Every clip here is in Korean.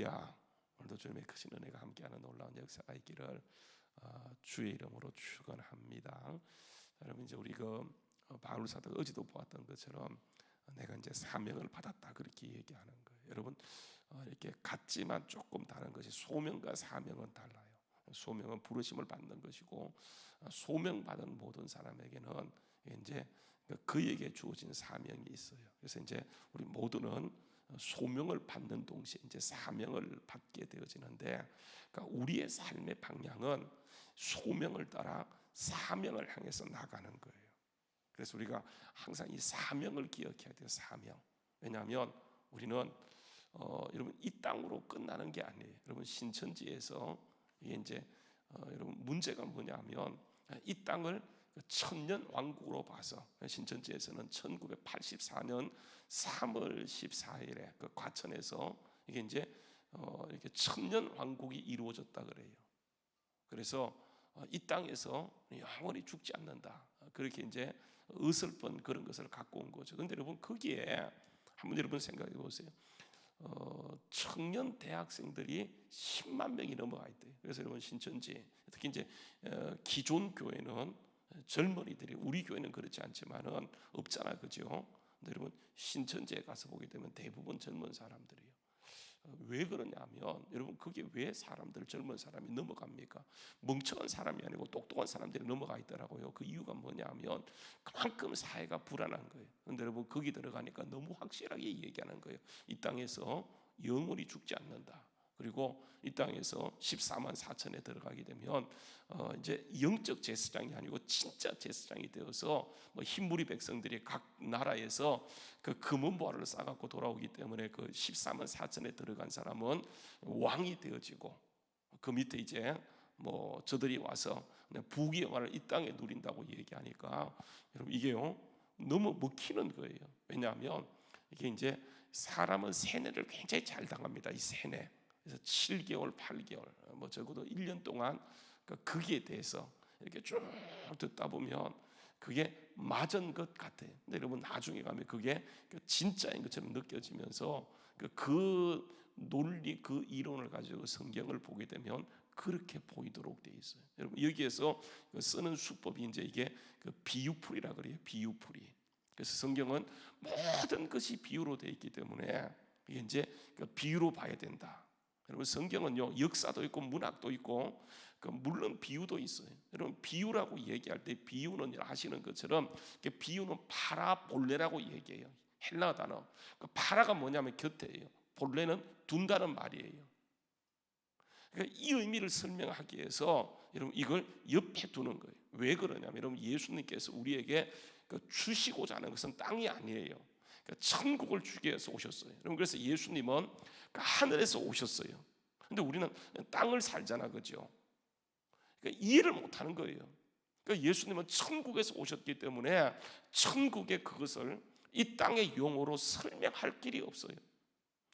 야, 오늘도 주님의 크신 은혜가 함께하는 놀라운 역사가 있기를 주의 이름으로 축원합니다. 여러분, 이제 우리 바울 사도가 어제도 보았던 것처럼 내가 이제 사명을 받았다 그렇게 얘기하는 거예요. 여러분, 이렇게 같지만 조금 다른 것이 소명과 사명은 달라요. 소명은 부르심을 받는 것이고, 소명받은 모든 사람에게는 이제 그에게 주어진 사명이 있어요. 그래서 이제 우리 모두는 소명을 받는 동시에 이제 사명을 받게 되어지는데, 그러니까 우리의 삶의 방향은 소명을 따라 사명을 향해서 나가는 거예요. 그래서 우리가 항상 이 사명을 기억해야 돼요. 사명. 왜냐하면 우리는 여러분, 이 땅으로 끝나는 게 아니에요. 여러분, 신천지에서 이게 이제 여러분, 문제가 뭐냐면 이 땅을 천년 왕국으로 봐서 신천지에서는 1984년 3월 14일에 그 과천에서 이게 이제 이렇게 천년 왕국이 이루어졌다 그래요. 그래서 이 땅에서 영원히 죽지 않는다, 그렇게 이제 어설픈 그런 것을 갖고 온 거죠. 그런데 여러분, 거기에 한번 여러분 생각해 보세요. 청년 대학생들이 10만 명이 넘어가 있대요. 그래서 여러분, 신천지 특히 이제 기존 교회는 젊은이들이, 우리 교회는 그렇지 않지만은 없잖아, 그죠? 근데 여러분, 신천지에 가서 보게 되면 대부분 젊은 사람들이에요. 왜 그러냐면 여러분, 그게 왜 사람들, 젊은 사람이 넘어갑니까? 멍청한 사람이 아니고 똑똑한 사람들이 넘어가 있더라고요. 그 이유가 뭐냐면 그만큼 사회가 불안한 거예요. 그런데 여러분, 거기 들어가니까 너무 확실하게 얘기하는 거예요. 이 땅에서 영원히 죽지 않는다. 그리고 이 땅에서 14만 4천에 들어가게 되면 이제 영적 제사장이 아니고 진짜 제사장이 되어서 뭐 흰무리 백성들이 각 나라에서 그 금은보화를 싸갖고 돌아오기 때문에 그 14만 4천에 들어간 사람은 왕이 되어지고, 그 밑에 이제 뭐 저들이 와서 부귀 영화를 이 땅에 누린다고 얘기하니까 여러분, 이게요 너무 먹히는 거예요. 왜냐하면 이게 이제 사람은 세뇌를 굉장히 잘 당합니다. 이 세뇌. 그래서 7개월, 8개월, 뭐 적어도 1년 동안 거기에 대해서 이렇게 쭉 듣다 보면 그게 맞은 것 같아요. 근데 여러분, 나중에 가면 그게 진짜인 것처럼 느껴지면서 그 논리, 그 이론을 가지고 성경을 보게 되면 그렇게 보이도록 돼 있어요. 여러분, 여기에서 쓰는 수법이 이제 이게 비유풀이라 그래요. 비유풀이. 그래서 성경은 모든 것이 비유로 되어 있기 때문에 이게 이제 비유로 봐야 된다. 여러분, 성경은요 역사도 있고 문학도 있고 물론 비유도 있어요. 여러분, 비유라고 얘기할 때 비유는 아시는 것처럼 비유는 파라볼레라고 얘기해요. 헬라 단어. 파라가 뭐냐면 곁에예요. 볼레는 둔다는 말이에요. 그러니까 이 의미를 설명하기 위해서 여러분, 이걸 옆에 두는 거예요. 왜 그러냐면 여러분, 예수님께서 우리에게 주시고자 하는 것은 땅이 아니에요. 천국을 주기 위해서 오셨어요. 여러분, 그래서 예수님은 하늘에서 오셨어요. 근데 우리는 땅을 살잖아, 그죠? 그러니까 이해를 못하는 거예요. 그러니까 예수님은 천국에서 오셨기 때문에 천국의 그것을 이 땅의 용어로 설명할 길이 없어요.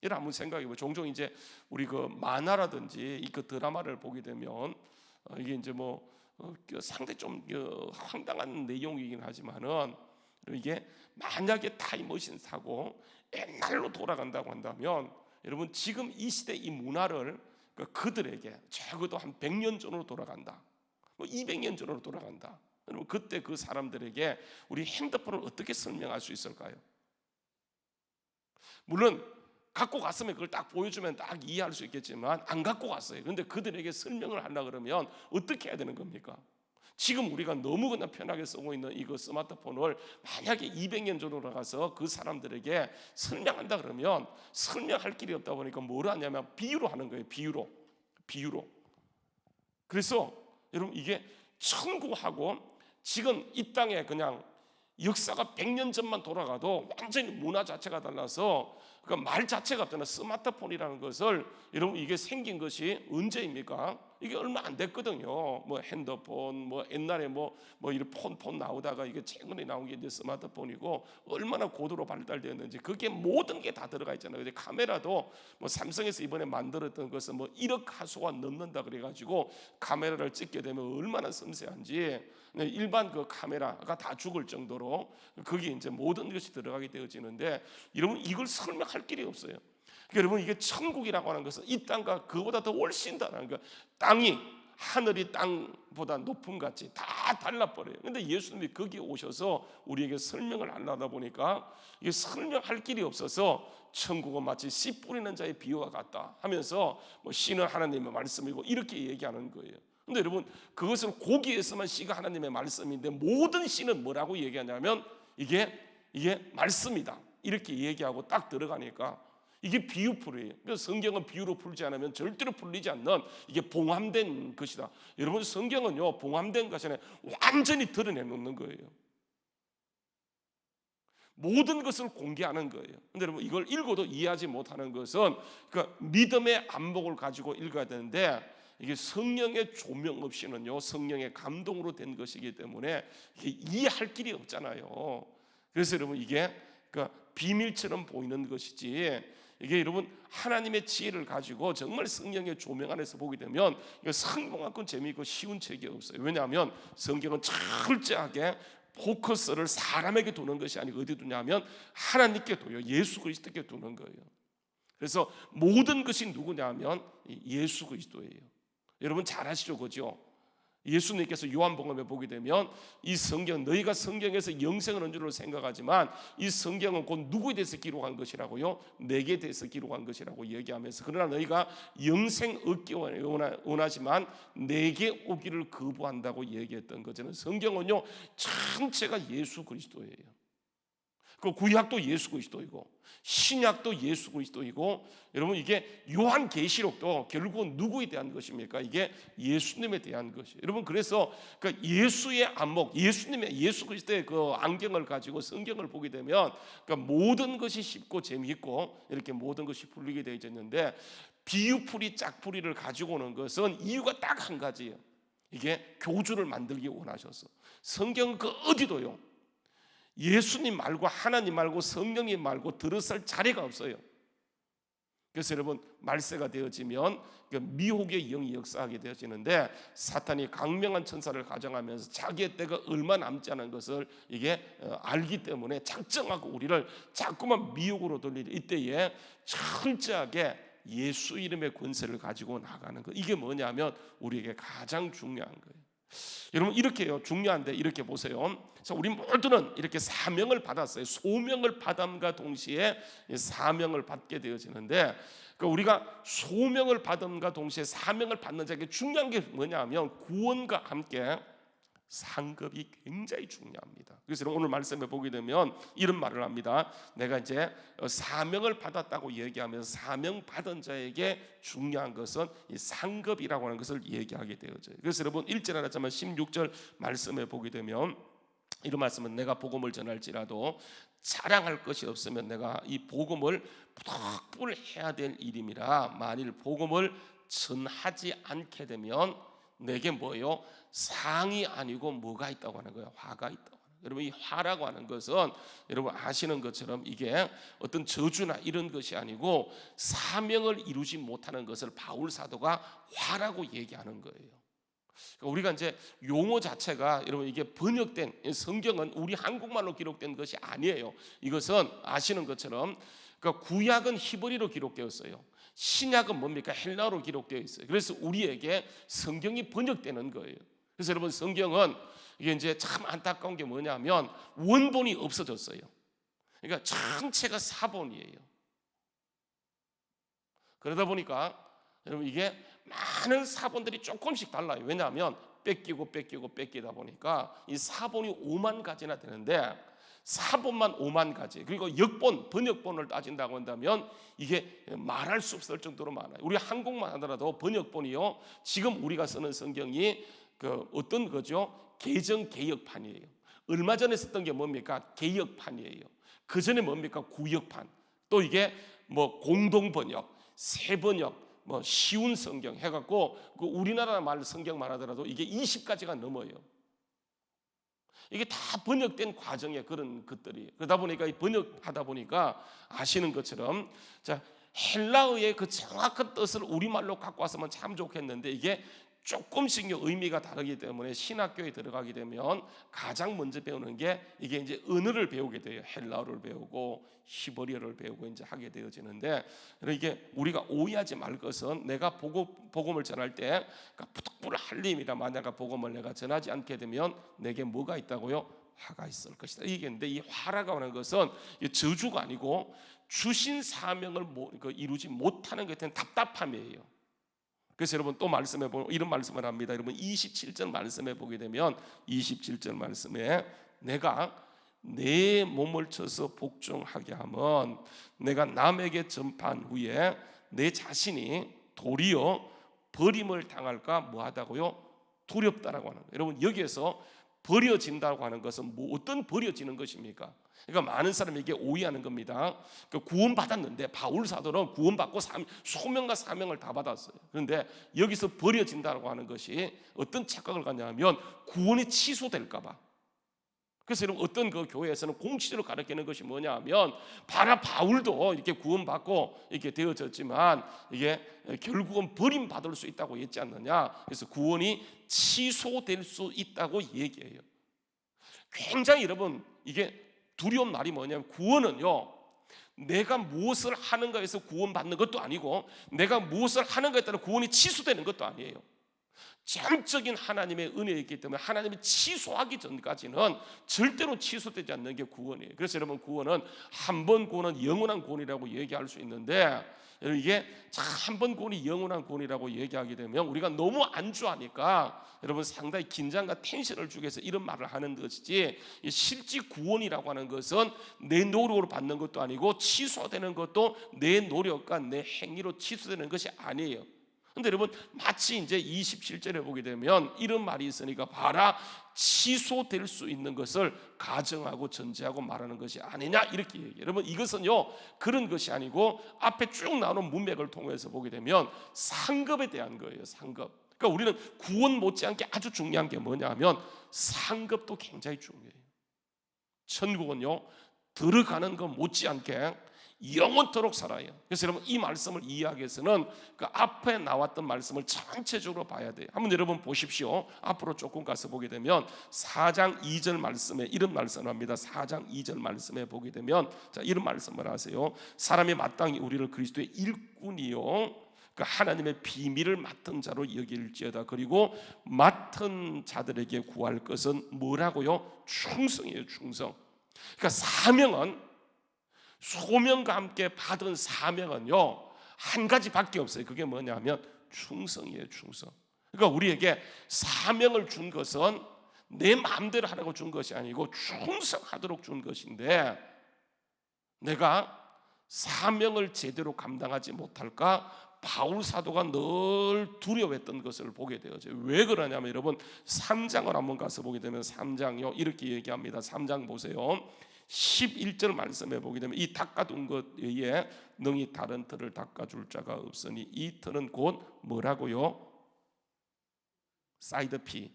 여러분, 한번 생각해보세요. 종종 이제 우리 만화라든지 이 드라마를 보게 되면 이게 이제 뭐 상당히 좀 황당한 내용이긴 하지만은, 이게 만약에 타임머신 타고 옛날로 돌아간다고 한다면 여러분, 지금 이 시대 이 문화를 그들에게 적어도 한 100년 전으로 돌아간다, 뭐 200년 전으로 돌아간다. 여러분, 그때 그 사람들에게 우리 핸드폰을 어떻게 설명할 수 있을까요? 물론 갖고 갔으면 그걸 딱 보여주면 딱 이해할 수 있겠지만 안 갖고 갔어요. 그런데 그들에게 설명을 하려고 그러면 어떻게 해야 되는 겁니까? 지금 우리가 너무 그냥 편하게 쓰고 있는 이거 스마트폰을 만약에 200년 전으로 가서 그 사람들에게 설명한다 그러면 설명할 길이 없다 보니까 뭘 하냐면 비유로 하는 거예요. 비유로. 그래서 여러분, 이게 천국하고 지금 이 땅에 그냥 역사가 100년 전만 돌아가도 완전히 문화 자체가 달라서 그 말 자체가 없잖아요. 스마트폰이라는 것을 여러분, 이게 생긴 것이 언제입니까? 이게 얼마 안 됐거든요. 뭐 핸드폰, 뭐 옛날에 뭐 이런 폰 나오다가 이게 최근에 나온 게 이제 스마트폰이고, 얼마나 고도로 발달되었는지 그게 모든 게 다 들어가 있잖아요. 근데 카메라도 뭐 삼성에서 이번에 만들었던 것은 뭐 1억 화소가 넘는다 그래가지고 카메라를 찍게 되면 얼마나 섬세한지, 일반 그 카메라가 다 죽을 정도로 거기에 이제 모든 것이 들어가게 되어지는데, 여러분, 이걸 설명할 길이 없어요. 그러니까 여러분, 이게 천국이라고 하는 것은 이 땅과 그보다 더 훨씬 다른 거예요. 땅이 하늘이 땅보다 높음 같이 다 달라버려요. 근데 예수님이 거기에 오셔서 우리에게 설명을 안 하다 보니까 이게 설명할 길이 없어서 천국은 마치 씨 뿌리는 자의 비유와 같다 하면서 뭐 씨는 하나님의 말씀이고 이렇게 얘기하는 거예요. 근데 여러분, 그것은 고기에서만 씨가 하나님의 말씀인데 모든 씨는 뭐라고 얘기하냐면 이게 말씀이다 이렇게 얘기하고 딱 들어가니까 이게 비유풀이에요. 그래서 성경은 비유로 풀지 않으면 절대로 풀리지 않는 이게 봉함된 것이다. 여러분, 성경은요 봉함된 것이 아니라 완전히 드러내놓는 거예요. 모든 것을 공개하는 거예요. 근데 여러분, 이걸 읽어도 이해하지 못하는 것은 그러니까 믿음의 안목을 가지고 읽어야 되는데 이게 성령의 조명 없이는요 성령의 감동으로 된 것이기 때문에 이게 이해할 길이 없잖아요. 그래서 여러분, 이게 그러니까 비밀처럼 보이는 것이지 이게 여러분 하나님의 지혜를 가지고 정말 성령의 조명 안에서 보게 되면 이거 성공만큼 재미있고 쉬운 책이 없어요. 왜냐하면 성경은 철저하게 포커스를 사람에게 두는 것이 아니고 어디 두냐면 하나님께 둬요. 예수 그리스도께 두는 거예요. 그래서 모든 것이 누구냐면 예수 그리스도예요. 여러분 잘 아시죠, 그죠? 예수님께서 요한복음에 보게 되면 이 성경, 너희가 성경에서 영생을 얻는 줄로 생각하지만 이 성경은 곧 누구에 대해서 기록한 것이라고요? 내게 대해서 기록한 것이라고 얘기하면서 그러나 너희가 영생 얻기 원하지만 내게 오기를 거부한다고 얘기했던 거잖아요. 성경은요 전체가 예수 그리스도예요. 그 구약도 예수 그리스도이고 신약도 예수 그리스도이고 여러분, 이게 요한계시록도 결국은 누구에 대한 것입니까? 이게 예수님에 대한 것이에요. 여러분, 그래서 그 예수의 안목, 예수 그리스도의 그 안경을 가지고 성경을 보게 되면 그러니까 모든 것이 쉽고 재미있고 이렇게 모든 것이 풀리게 되어 있는데 비유풀이 짝풀이를 가지고 오는 것은 이유가 딱 한 가지예요. 이게 교주를 만들기 원하셔서. 성경 그 어디도요 예수님 말고 하나님 말고 성령님 말고 들어설 자리가 없어요. 그래서 여러분, 말세가 되어지면 미혹의 영이 역사하게 되어지는데 사탄이 강명한 천사를 가정하면서 자기의 때가 얼마 남지 않은 것을 이게 알기 때문에 작정하고 우리를 자꾸만 미혹으로 돌리는 이때에 철저하게 예수 이름의 권세를 가지고 나가는 것, 이게 뭐냐면 우리에게 가장 중요한 거예요. 여러분, 이렇게요 중요한데 이렇게 보세요. 자, 우리 모두는 이렇게 사명을 받았어요. 소명을 받음과 동시에 사명을 받게 되어지는데 우리가 소명을 받음과 동시에 사명을 받는 자에게 중요한 게 뭐냐면 구원과 함께 상급이 굉장히 중요합니다. 그래서 오늘 말씀에 보게 되면 이런 말을 합니다. 내가 이제 사명을 받았다고 얘기하면서 사명 받은 자에게 중요한 것은 이 상급이라고 하는 것을 얘기하게 되어져요. 그래서 여러분 1절 알았지만 16절 말씀에 보게 되면 이런 말씀은 내가 복음을 전할지라도 자랑할 것이 없으면 내가 이 복음을 부득불 해야 될 일임이라. 만일 복음을 전하지 않게 되면 내게 뭐예요? 상이 아니고 뭐가 있다고 하는 거예요? 화가 있다고 하는 거예요. 여러분, 이 화라고 하는 것은 여러분 아시는 것처럼 이게 어떤 저주나 이런 것이 아니고 사명을 이루지 못하는 것을 바울 사도가 화라고 얘기하는 거예요. 그러니까 우리가 이제 용어 자체가 여러분 이게 번역된 성경은 우리 한국말로 기록된 것이 아니에요. 이것은 아시는 것처럼 그러니까 구약은 히브리로 기록되었어요. 신약은 뭡니까? 헬라어로 기록되어 있어요. 그래서 우리에게 성경이 번역되는 거예요. 그래서 여러분 성경은 이게 이제 참 안타까운 게 뭐냐면 원본이 없어졌어요. 그러니까 전체가 사본이에요. 그러다 보니까 여러분 이게 많은 사본들이 조금씩 달라요. 왜냐하면 뺏기다 보니까 이 사본이 5만 가지나 되는데 사본만 5만 가지, 그리고 역본, 번역본을 따진다고 한다면 이게 말할 수 없을 정도로 많아요. 우리 한국만 하더라도 번역본이요, 지금 우리가 쓰는 성경이 그 어떤 거죠? 개정 개역판이에요. 얼마 전에 썼던 게 뭡니까? 개역판이에요. 그 전에 뭡니까? 구역판. 또 이게 뭐 공동번역, 새번역, 뭐 쉬운 성경 해갖고 그 우리나라 말 성경만 하더라도 이게 20가지가 넘어요. 이게 다 번역된 과정에 그런 것들이. 그러다 보니까 이 번역하다 보니까 아시는 것처럼 자 헬라어의 그 정확한 뜻을 우리말로 갖고 왔으면 참 좋겠는데 이게 조금씩 의미가 다르기 때문에 신학교에 들어가게 되면 가장 먼저 배우는 게 이게 이제 언어를 배우게 돼요. 헬라어를 배우고 히브리어를 배우고 이제 하게 되어지는데, 이게 우리가 오해하지 말 것은 내가 복음을 전할 때 부득불 할림이라 만약 복음을 내가 전하지 않게 되면 내게 뭐가 있다고요? 화가 있을 것이다. 이게인데 이 화라고 하는 것은 저주가 아니고 주신 사명을 이루지 못하는 것에 대한 답답함이에요. 그래서 여러분 또 말씀해 보면 이런 말씀을 합니다. 여러분 27절 말씀해 보게 되면 27절 말씀에 내가 내 몸을 쳐서 복종하게 하면 내가 남에게 전파한 후에 내 자신이 도리어 버림을 당할까 뭐하다고요? 두렵다라고 하는 거예요. 여러분 여기에서 버려진다고 하는 것은 어떤 버려지는 것입니까? 그러니까 많은 사람이 이게 오해하는 겁니다. 구원받았는데 바울 사도는 구원받고 소명과 사명을 다 받았어요. 그런데 여기서 버려진다고 하는 것이 어떤 착각을 갖냐면 구원이 취소될까 봐. 그래서 여러분 어떤 그 교회에서는 공식적으로 가르치는 것이 뭐냐면 바울도 이렇게 구원받고 이렇게 되어졌지만 이게 결국은 버림받을 수 있다고 했지 않느냐. 그래서 구원이 취소될 수 있다고 얘기해요. 굉장히 여러분 이게 두려운 말이 뭐냐면 구원은요 내가 무엇을 하는가에서 구원받는 것도 아니고 내가 무엇을 하는 것에 따라 구원이 취소되는 것도 아니에요. 전적인 하나님의 은혜이기 때문에 하나님이 취소하기 전까지는 절대로 취소되지 않는 게 구원이에요. 그래서 여러분 구원은 한 번 구원은 영원한 구원이라고 얘기할 수 있는데 이게 한 번 구원이 영원한 구원이라고 얘기하게 되면 우리가 너무 안주하니까 여러분 상당히 긴장과 텐션을 주기 위해서 이런 말을 하는 것이지, 실제 구원이라고 하는 것은 내 노력으로 받는 것도 아니고 취소되는 것도 내 노력과 내 행위로 취소되는 것이 아니에요. 근데 여러분 마치 이제 27절에 보게 되면 이런 말이 있으니까 봐라 취소될 수 있는 것을 가정하고 전제하고 말하는 것이 아니냐 이렇게 얘기해요. 여러분 이것은요 그런 것이 아니고 앞에 쭉 나오는 문맥을 통해서 보게 되면 상급에 대한 거예요. 상급. 그러니까 우리는 구원 못지않게 아주 중요한 게 뭐냐 하면 상급도 굉장히 중요해요. 천국은요 들어가는 것 못지않게 영원토록 살아요. 그래서 여러분 이 말씀을 이해하기 위해서는 그 앞에 나왔던 말씀을 전체적으로 봐야 돼요. 한번 여러분 보십시오. 앞으로 조금 가서 보게 되면 4장 2절 말씀에 이런 말씀을 합니다. 4장 2절 말씀에 보게 되면 자 이런 말씀을 하세요. 사람이 마땅히 우리를 그리스도의 일꾼이요 그 하나님의 비밀을 맡은 자로 여길지어다. 그리고 맡은 자들에게 구할 것은 뭐라고요? 충성이에요. 충성. 그러니까 사명은 소명과 함께 받은 사명은요 한 가지밖에 없어요. 그게 뭐냐면 충성이에요. 충성. 그러니까 우리에게 사명을 준 것은 내 마음대로 하라고 준 것이 아니고 충성하도록 준 것인데 내가 사명을 제대로 감당하지 못할까 바울 사도가 늘 두려워했던 것을 보게 되어져요. 왜 그러냐면 여러분 3장을 한번 가서 보게 되면 3장요 이렇게 얘기합니다. 3장 보세요. 11절 말씀에 보게 되면 이 닦아둔 것 외에 능히 다른 틀을 닦아줄 자가 없으니 이 틀은 곧 뭐라고요? 사이드피.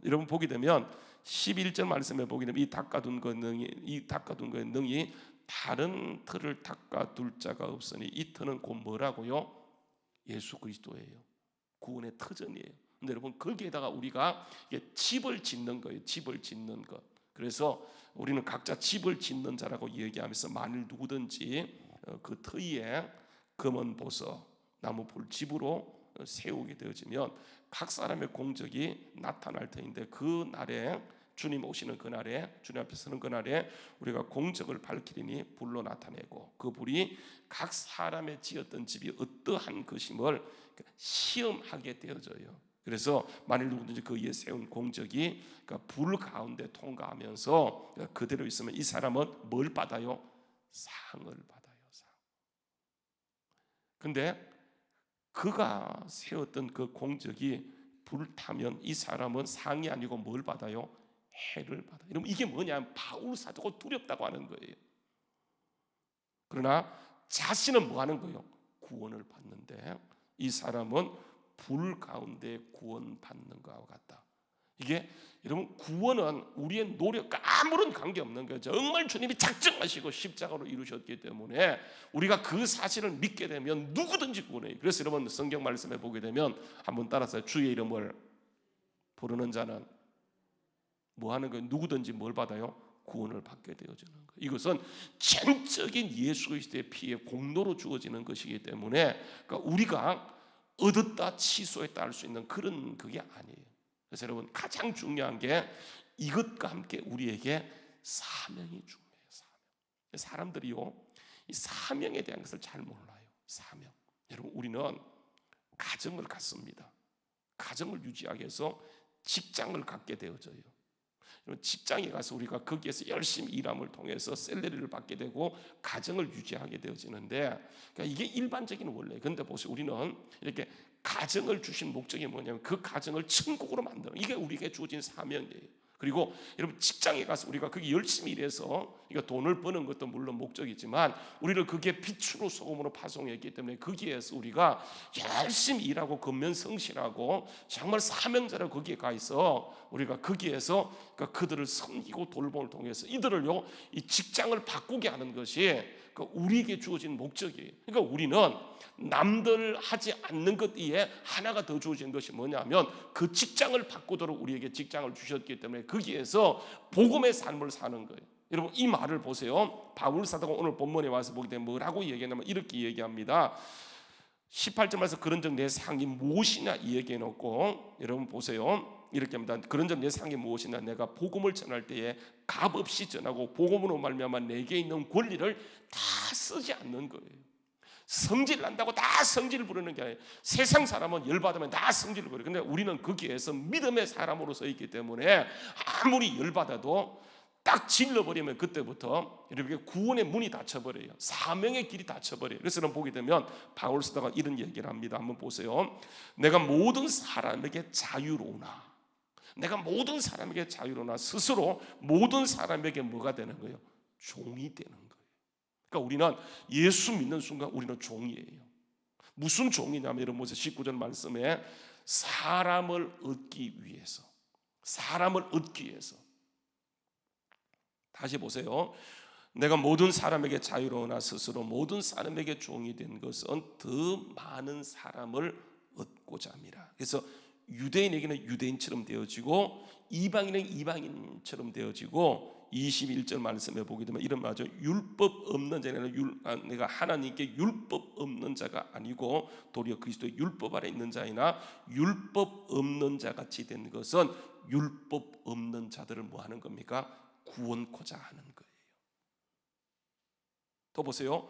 여러분 보게 되면 11절 말씀에 보게 되면 이 닦아둔 것 능히 다른 틀을 닦아둘 자가 없으니 이 틀은 곧 뭐라고요? 예수 그리스도예요. 구원의 터전이에요. 근데 여러분 거기에다가 우리가 집을 짓는 거예요. 집을 짓는 것. 그래서 우리는 각자 집을 짓는 자라고 얘기하면서 만일 누구든지 그 터위에 검은 보석, 나무 불집으로 세우게 되어지면 각 사람의 공적이 나타날 터인데 그 날에 주님 오시는 그날에 주님 앞에 서는 그날에 우리가 공적을 밝히리니 불로 나타내고 그 불이 각 사람의 지었던 집이 어떠한 것임을 시험하게 되어져요. 그래서 만일 누구든지 그 위에 세운 공적이 불 가운데 통과하면서 그대로 있으면 이 사람은 뭘 받아요? 상을 받아요. 상. 근데 그가 세웠던 그 공적이 불타면 이 사람은 상이 아니고 뭘 받아요? 해를 받아요. 여러분 이게 뭐냐면 바울 사도가 두렵다고 하는 거예요. 그러나 자신은 뭐 하는 거예요? 구원을 받는데 이 사람은 불 가운데 구원받는 것과 같다. 이게 여러분 구원은 우리의 노력과 아무런 관계없는 거예요. 정말 주님이 작정하시고 십자가로 이루셨기 때문에 우리가 그 사실을 믿게 되면 누구든지 구원해요. 그래서 여러분 성경 말씀에 보게 되면 한번 따라서 주의 이름을 부르는 자는 뭐 하는 거예요? 누구든지 뭘 받아요? 구원을 받게 되어지는 거예요. 이것은 전적인 예수 그리스도의 피의 공로로 주어지는 것이기 때문에 그러니까 우리가 얻었다 취소했다 할 수 있는 그런 그게 아니에요. 그래서 여러분 가장 중요한 게 이것과 함께 우리에게 사명이 중요해요. 사명. 사람들이요 이 사명에 대한 것을 잘 몰라요. 사명. 여러분 우리는 가정을 갖습니다. 가정을 유지하기 위해서 직장을 갖게 되어져요. 직장에 가서 우리가 거기에서 열심히 일함을 통해서 샐러리를 받게 되고 가정을 유지하게 되어지는데 그러니까 이게 일반적인 원리예요. 그런데 보세요, 우리는 이렇게 가정을 주신 목적이 뭐냐면 그 가정을 천국으로 만드는, 이게 우리에게 주어진 사명이에요. 그리고 여러분 직장에 가서 우리가 거기 열심히 일해서 돈을 버는 것도 물론 목적이지만 우리를 그게 빛으로 소금으로 파송했기 때문에 거기에서 우리가 열심히 일하고 근면성실하고 정말 사명자로 거기에 가 있어 우리가 거기에서 그들을 섬기고 돌봄을 통해서 이들을요 이 직장을 바꾸게 하는 것이 우리에게 주어진 목적이에요. 그러니까 우리는 남들 하지 않는 것 이에 하나가 더 주어진 것이 뭐냐면 그 직장을 바꾸도록 우리에게 직장을 주셨기 때문에 거기에서 복음의 삶을 사는 거예요. 여러분 이 말을 보세요. 바울 사도가 오늘 본문에 와서 보게 되면 뭐라고 얘기하냐면 이렇게 얘기합니다. 18절에서 그런즉 내 상이 무엇이냐 이 얘기해 놓고 여러분 보세요. 이렇게 합니다. 그런즉 내 상이 무엇이냐, 내가 복음을 전할 때에 값없이 전하고 복음으로 말미암아 내게 있는 권리를 다 쓰지 않는 거예요. 성질 난다고 다 성질을 부르는 게 아니에요. 세상 사람은 열받으면 다 성질을 부려요. 근데 우리는 거기에서 믿음의 사람으로서 있기 때문에 아무리 열받아도 딱 질러버리면 그때부터 이렇게 구원의 문이 닫혀버려요. 사명의 길이 닫혀버려요. 그래서 보게 되면 바울 사도가 이런 얘기를 합니다. 한번 보세요. 내가 모든 사람에게 자유로우나, 내가 모든 사람에게 자유로우나 스스로 모든 사람에게 뭐가 되는 거예요? 종이 되는 거예요. 그러니까 우리는 예수 믿는 순간 우리는 종이에요. 무슨 종이냐면 여러분 보세요. 19절 말씀에 사람을 얻기 위해서, 사람을 얻기 위해서. 다시 보세요. 내가 모든 사람에게 자유로우나 스스로 모든 사람에게 종이 된 것은 더 많은 사람을 얻고자 함이라. 그래서 유대인에게는 유대인처럼 되어지고 이방인에게는 이방인처럼 되어지고 21절 말씀에 보게 되면 이런 말이죠. 율법 없는 자는 내가 하나님께 율법 없는 자가 아니고 도리어 그리스도의 율법 아래 있는 자이나 율법 없는 자 같이 된 것은 율법 없는 자들을 뭐 하는 겁니까? 구원코자 하는 거예요. 또 보세요.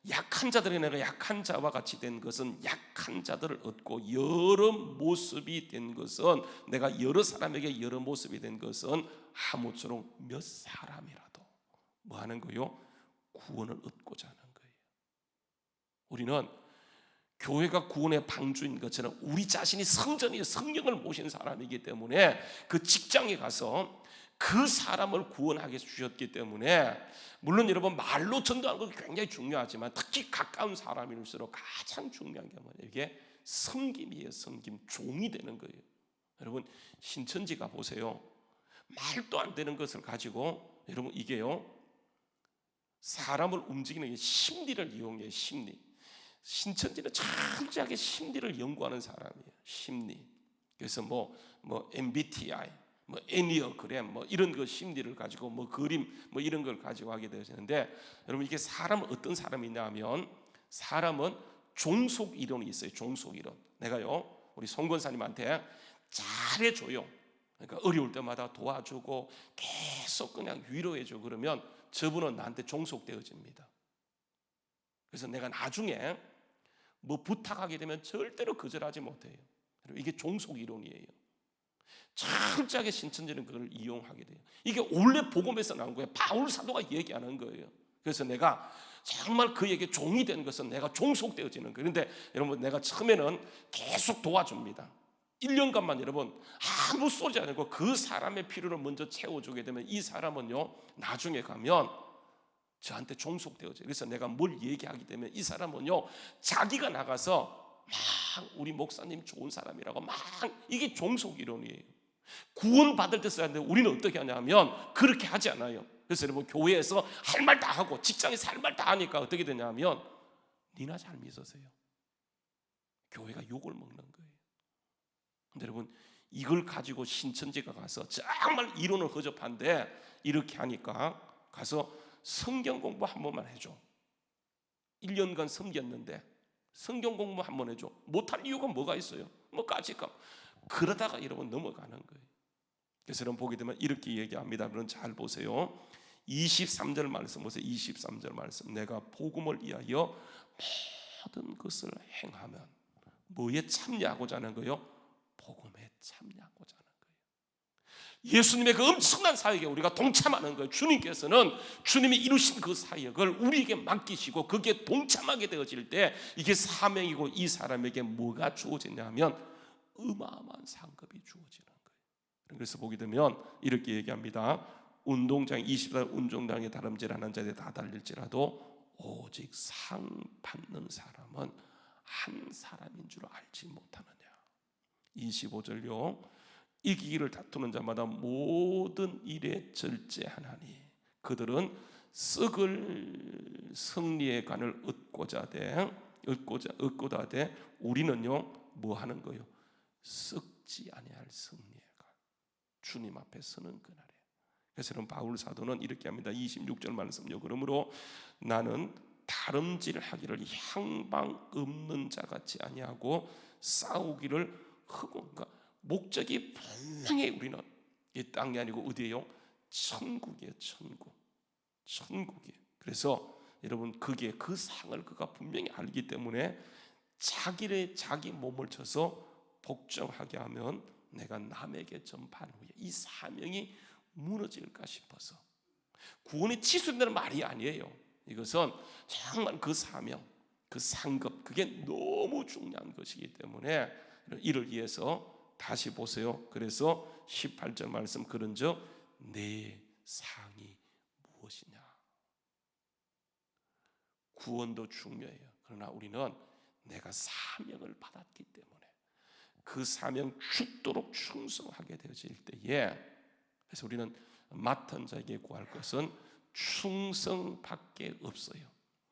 약한 자들이 내가 약한 자와 같이 된 것은 약한 자들을 얻고 여러 모습이 된 것은 내가 여러 사람에게 여러 모습이 된 것은 아무쪼록 몇 사람이라도 뭐 하는 거예요? 구원을 얻고자 하는 거예요. 우리는 교회가 구원의 방주인 것처럼 우리 자신이 성전이 성령을 모신 사람이기 때문에 그 직장에 가서 그 사람을 구원하게 주셨기 때문에 물론 여러분 말로 전도하는 것도 굉장히 중요하지만 특히 가까운 사람일수록 가장 중요한 게 뭐냐면 이게 섬김이에요. 섬김, 종이 되는 거예요. 여러분 신천지 가 보세요. 말도 안 되는 것을 가지고 여러분 이게요 사람을 움직이는 심리를 이용해요. 심리. 신천지는 철저하게 심리를 연구하는 사람이에요. 심리. 그래서 뭐 MBTI 뭐 애니어그램 뭐 이런 거 심리를 가지고 뭐 그림 뭐 이런 걸 가지고 하게 되어지는데 여러분 이게 사람은 어떤 사람이냐면 사람은 종속 이론이 있어요. 종속 이론. 내가요 우리 송 권사님한테 잘해줘요. 그러니까 어려울 때마다 도와주고 계속 그냥 위로해줘. 그러면 저분은 나한테 종속되어집니다. 그래서 내가 나중에 뭐 부탁하게 되면 절대로 거절하지 못해요. 이게 종속 이론이에요. 철저하게 신천지는 그걸 이용하게 돼요. 이게 원래 복음에서 나온 거예요. 바울 사도가 얘기하는 거예요. 그래서 내가 정말 그에게 종이 된 것은 내가 종속되어지는 거예요. 그런데 여러분 내가 처음에는 계속 도와줍니다. 1년간만 여러분 아무 쏘지 않고 그 사람의 필요를 먼저 채워주게 되면 이 사람은요 나중에 가면 저한테 종속되어져요. 그래서 내가 뭘 얘기하게 되면 이 사람은요 자기가 나가서 막 우리 목사님 좋은 사람이라고 막 이게 종속 이론이에요. 구원 받을 때 써야 되는데 우리는 어떻게 하냐면 그렇게 하지 않아요. 그래서 여러분 교회에서 할 말 다 하고 직장에서 할 말 다 하니까 어떻게 되냐면 니나 잘 믿으세요. 교회가 욕을 먹는 거예요. 근데 여러분 이걸 가지고 신천지가 가서 정말 이론은 허접한데 이렇게 하니까 가서 성경 공부 한 번만 해줘. 1년간 섬겼는데 성경 공부 한 번 해줘. 못할 이유가 뭐가 있어요? 뭐 까짓까. 그러다가 여러분 넘어가는 거예요. 그래서 여러분 보게 되면 이렇게 얘기합니다. 여러분 잘 보세요. 23절 말씀 보세요. 23절 말씀. 내가 복음을 위하여 모든 것을 행하면 뭐에 참여하고자 하는 거요? 복음에 참여하고자 하는 거예요. 예수님의 그 엄청난 사역에 우리가 동참하는 거예요. 주님께서는 주님이 이루신 그 사역을 우리에게 맡기시고 거기에 동참하게 되어질 때 이게 사명이고 이 사람에게 뭐가 주어지냐면 어마어마한 상급이 주어지는 거예요. 그래서 보게 되면 이렇게 얘기합니다. 운동장 20달 운동장에 다름질하는 자들이 다 달릴지라도 오직 상 받는 사람은 한 사람인 줄 알지 못하느냐. 25절요. 이기기를 다투는 자마다 모든 일에 절제하나니 그들은 썩을 승리의 간을 얻고자 하되 우리는요 뭐 하는 거요? 썩지 아니할 승리의 간, 주님 앞에 서는 그날에. 그래서 바울 사도는 이렇게 합니다. 26절 말씀요. 그러므로 나는 다름질하기를 향방 없는 자같이 아니하고 싸우기를 하고, 그러니까 목적이 분명히 우리는 이 땅이 아니고 어디예요? 천국이에요. 천국이에요. 그래서 여러분 그게 그 상을 그가 분명히 알기 때문에 자기 몸을 쳐서 복종하게 하면 내가 남에게 전파한 후에 이 사명이 무너질까 싶어서. 구원이 취소된다는 말이 아니에요. 이것은 정말 그 사명, 그 상급, 그게 너무 중요한 것이기 때문에 이를 위해서 다시 보세요. 그래서 18절 말씀 그런즉 내 상이 무엇이냐. 구원도 중요해요. 그러나 우리는 내가 사명을 받았기 때문에 그 사명 죽도록 충성하게 되어질 때에, 그래서 우리는 맡은 자에게 구할 것은 충성밖에 없어요.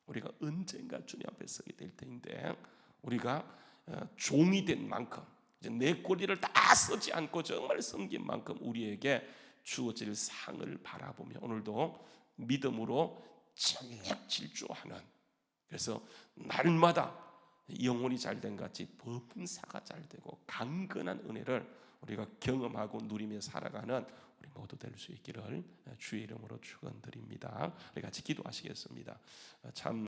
우리가 언젠가 주님 앞에 서게 될 텐데 우리가 종이 된 만큼 이제 내 권리를 다 쓰지 않고 정말 섬긴 만큼 우리에게 주어질 상을 바라보며 오늘도 믿음으로 전력 질주하는, 그래서 날마다 영혼이 잘된 같이 범사가 잘되고 강건한 은혜를 우리가 경험하고 누리며 살아가는 우리 모두 될 수 있기를 주의 이름으로 축원드립니다. 우리 같이 기도하시겠습니다. 참